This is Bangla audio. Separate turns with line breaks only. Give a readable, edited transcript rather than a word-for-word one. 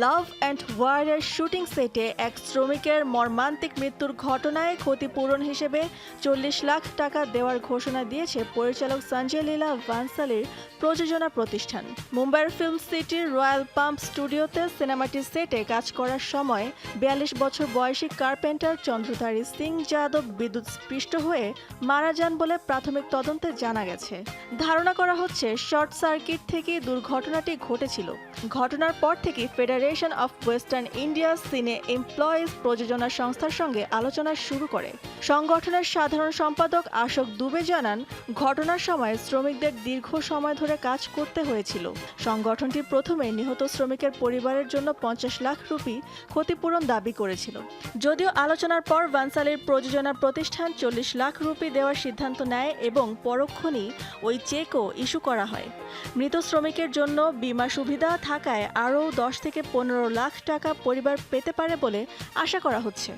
লাভ অ্যান্ড ওয়ারের শুটিং সেটে এক শ্রমিকের মর্মান্তিক মৃত্যুর ঘটনায় ক্ষতিপূরণ হিসেবে ৪০ লাখ টাকা দেওয়ার ঘোষণা দিয়েছে পরিচালক সঞ্জয় লীলা ভানসালির প্রযোজনা প্রতিষ্ঠান। মুম্বাইয়ের ফিল্ম সিটির রয়্যাল পাম্প স্টুডিওতে সিনেমাটির সেটে কাজ করার সময় ৪২ বছর বয়সী কার্পেন্টার চন্দ্রধারী সিং যাদব বিদ্যুৎস্পৃষ্ট হয়ে মারা যান বলে প্রাথমিক তদন্তে জানা গেছে। ধারণা করা হচ্ছে শর্ট সার্কিট থেকে দুর্ঘটনাটি ঘটেছিল। ঘটনার পর থেকে ফেডারেশন অফ ওয়েস্টার্ন ইন্ডিয়া সিনে এমপ্লয়িজ প্রযোজনা সংস্থার সঙ্গে আলোচনা শুরু করে। সংগঠনের সাধারণ সম্পাদক আশোক দুবে জানান, ঘটনার সময় শ্রমিকদের দীর্ঘ সময় ধরে কাজ করতে হয়েছিল। সংগঠনটি প্রথমে নিহত শ্রমিকের পরিবারের জন্য ৫০ লাখ রুপি ক্ষতিপূরণ দাবি করেছিল। যদিও আলোচনার পর ভানসালির প্রযোজনা প্রতিষ্ঠান ৪০ লাখ রুপি দেওয়ার সিদ্ধান্ত নেয় এবং পরক্ষণেই ওই চেকও ইস্যু করা হয়। মৃত শ্রমিকের জন্য বীমা সুবিধা থাকায় আরও ১০ থেকে ১৫ লাখ টাকা পরিবার পেতে পারে বলে আশা করা হচ্ছে।